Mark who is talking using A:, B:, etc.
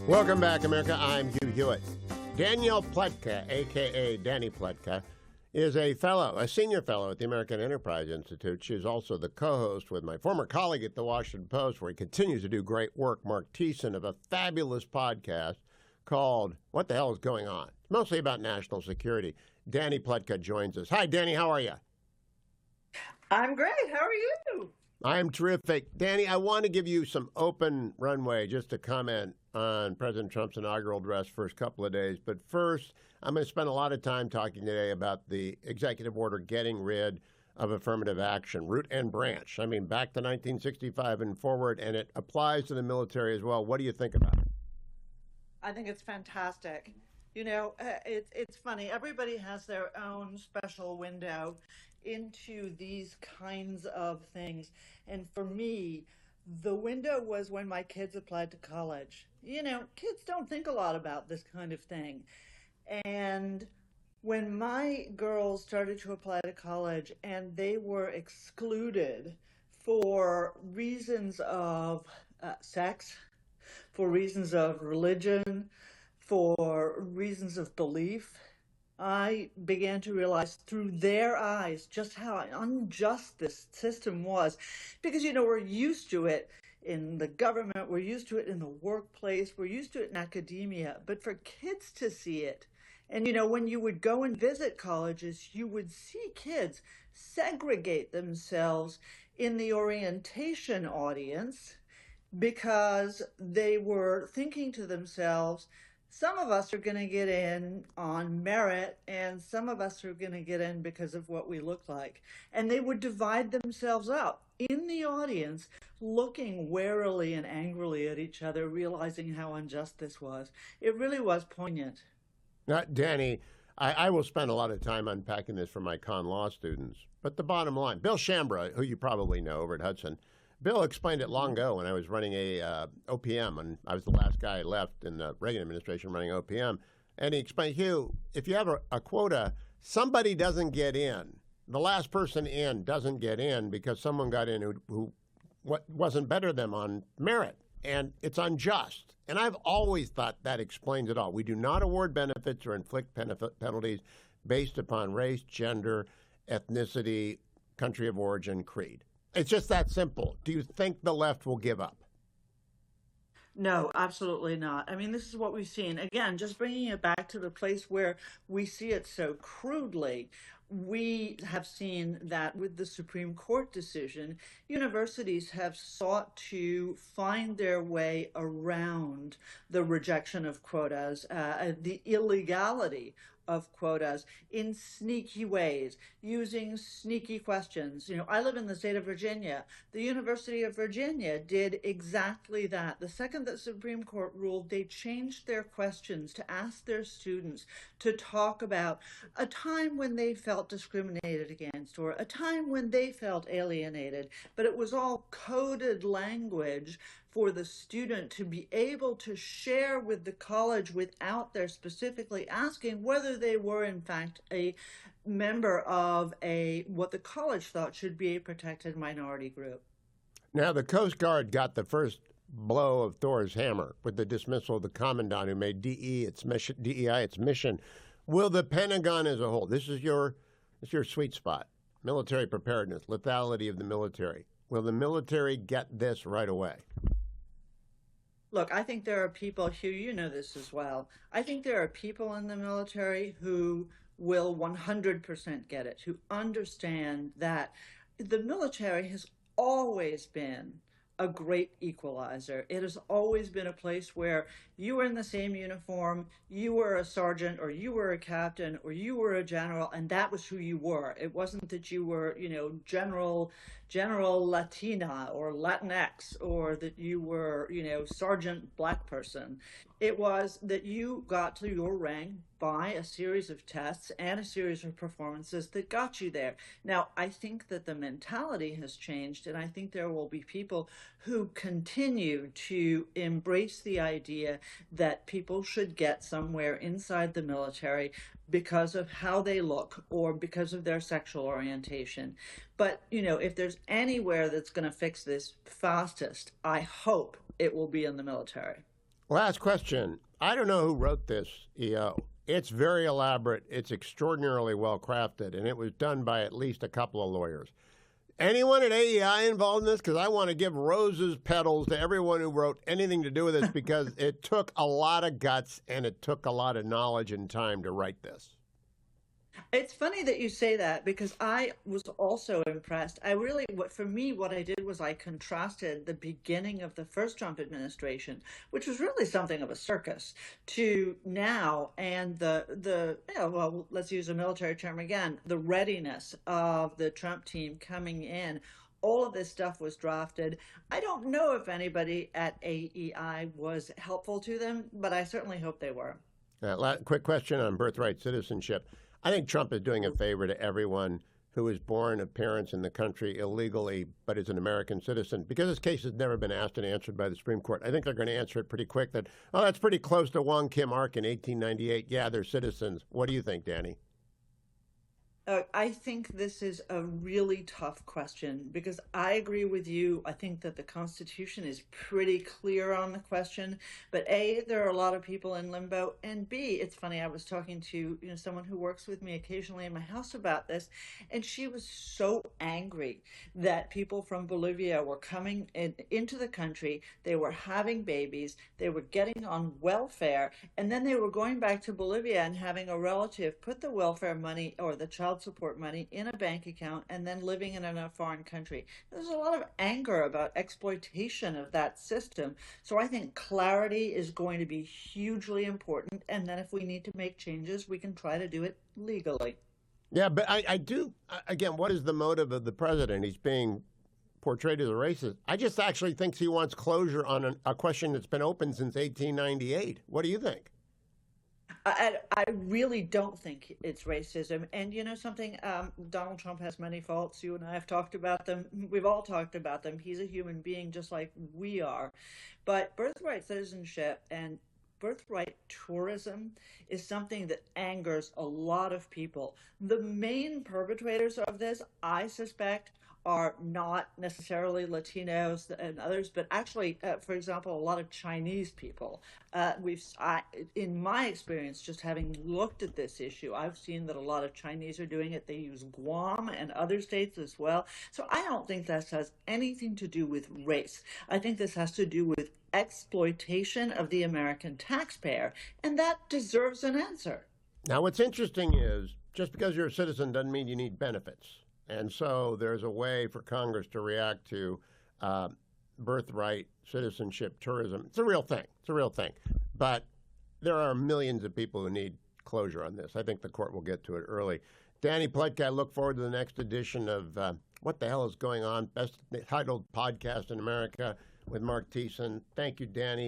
A: Welcome back, America. I'm Hugh Hewitt. Danielle Pletka, a.k.a. Danny Pletka, is a senior fellow at the American Enterprise Institute. She is also the co-host with my former colleague at the Washington Post, where he continues to do great work, Mark Thiessen, of a fabulous podcast called What the Hell is Going On? It's mostly about national security. Danny Pletka joins us. Hi, Danny. How are you?
B: I'm great. How are you?
A: I'm terrific. Danny, I want to give you some open runway just to comment on President Trump's inaugural address first couple of days. But first, I'm going to spend a lot of time talking today about the executive order getting rid of affirmative action, root and branch. I mean, back to 1965 and forward, and it applies to the military as well. What do you think about it?
B: I think it's fantastic. You know, it's funny. Everybody has their own special window into these kinds of things. And for me, the window was when my kids applied to college. You know, kids don't think a lot about this kind of thing. And when my girls started to apply to college and they were excluded for reasons of sex, for reasons of religion, for reasons of belief, I began to realize through their eyes just how unjust this system was. Because, you know, we're used to it in the government, we're used to it in the workplace, we're used to it in academia. But for kids to see it, and, you know, when you would go and visit colleges, you would see kids segregate themselves in the orientation audience because they were thinking to themselves, some of us are going to get in on merit, and some of us are going to get in because of what we look like. And they would divide themselves up in the audience, looking warily and angrily at each other, realizing how unjust this was. It really was poignant.
A: Now, Danny, I will spend a lot of time unpacking this for my con law students. But the bottom line, Bill Shambra, who you probably know over at Hudson, Bill explained it long ago when I was running a OPM, and I was the last guy left in the Reagan administration running OPM. And he explained, Hugh, if you have a quota, somebody doesn't get in. The last person in doesn't get in because someone got in who wasn't better than them on merit. And it's unjust. And I've always thought that explains it all. We do not award benefits or inflict penalties based upon race, gender, ethnicity, country of origin, creed. It's just that simple. Do you think the left will give up?
B: No, absolutely not. I mean, this is what we've seen. Again, just bringing it back to the place where we see it so crudely. We have seen that with the Supreme Court decision, universities have sought to find their way around the rejection of quotas, the illegality of quotas in sneaky ways, using sneaky questions. You know, I live in the state of Virginia. The University of Virginia did exactly that. The second that Supreme Court ruled, they changed their questions to ask their students to talk about a time when they felt discriminated against or a time when they felt alienated. But it was all coded language for the student to be able to share with the college without their specifically asking whether they were in fact a member of what the college thought should be a protected minority group.
A: Now, the Coast Guard got the first blow of Thor's hammer with the dismissal of the commandant who made DEI its mission. Will the Pentagon as a whole, this is your sweet spot, military preparedness, lethality of the military. Will the military get this right away?
B: Look, I think there are people, Hugh, you know this as well. I think there are people in the military who will 100% get it, who understand that the military has always been a great equalizer. It has always been a place where you were in the same uniform, you were a sergeant, or you were a captain, or you were a general, and that was who you were. It wasn't that you were, you know, General Latina or Latinx, or that you were, you know, Sergeant Black person. It was that you got to your rank by a series of tests and a series of performances that got you there. Now, I think that the mentality has changed, and I think there will be people who continue to embrace the idea that people should get somewhere inside the military because of how they look or because of their sexual orientation. But, you know, if there's anywhere that's going to fix this fastest, I hope it will be in the military.
A: Last question. I don't know who wrote this, EO. It's very elaborate. It's extraordinarily well crafted, and it was done by at least a couple of lawyers. Anyone at AEI involved in this? Because I want to give roses petals to everyone who wrote anything to do with this because it took a lot of guts and it took a lot of knowledge and time to write this.
B: It's funny that you say that because I was also impressed. For me, what I did was I contrasted the beginning of the first Trump administration, which was really something of a circus, to now and let's use a military term again, the readiness of the Trump team coming in. All of this stuff was drafted. I don't know if anybody at AEI was helpful to them, but I certainly hope they were.
A: Quick question on birthright citizenship. I think Trump is doing a favor to everyone who was born of parents in the country illegally but is an American citizen. Because this case has never been asked and answered by the Supreme Court, I think they're going to answer it pretty quick that, oh, that's pretty close to Wong Kim Ark in 1898. Yeah, they're citizens. What do you think, Danny?
B: I think this is a really tough question because I agree with you. I think that the Constitution is pretty clear on the question, but A, there are a lot of people in limbo, and B, it's funny, I was talking to someone who works with me occasionally in my house about this, and she was so angry that people from Bolivia were coming into the country, they were having babies, they were getting on welfare, and then they were going back to Bolivia and having a relative put the welfare money or the child support money in a bank account and then living in a foreign country. There's a lot of anger about exploitation of that system. So I think clarity is going to be hugely important. And then if we need to make changes, we can try to do it legally.
A: Yeah, but I do, again, what is the motive of the president? He's being portrayed as a racist. I just actually think he wants closure on a question that's been open since 1898. What do you think?
B: I really don't think it's racism. And you know something, Donald Trump has many faults. You and I have talked about them. We've all talked about them. He's a human being just like we are. But birthright citizenship and birthright tourism is something that angers a lot of people. The main perpetrators of this, I suspect, are not necessarily Latinos and others, but actually, for example, a lot of Chinese people. In my experience, just having looked at this issue, I've seen that a lot of Chinese are doing it. They use Guam and other states as well. So I don't think this has anything to do with race. I think this has to do with exploitation of the American taxpayer, and that deserves an answer.
A: Now, what's interesting is just because you're a citizen doesn't mean you need benefits. And so there's a way for Congress to react to birthright, citizenship, tourism. It's a real thing. It's a real thing. But there are millions of people who need closure on this. I think the court will get to it early. Danny Pletka, I look forward to the next edition of What the Hell is Going On? Best titled podcast in America with Mark Thiessen. Thank you, Danny.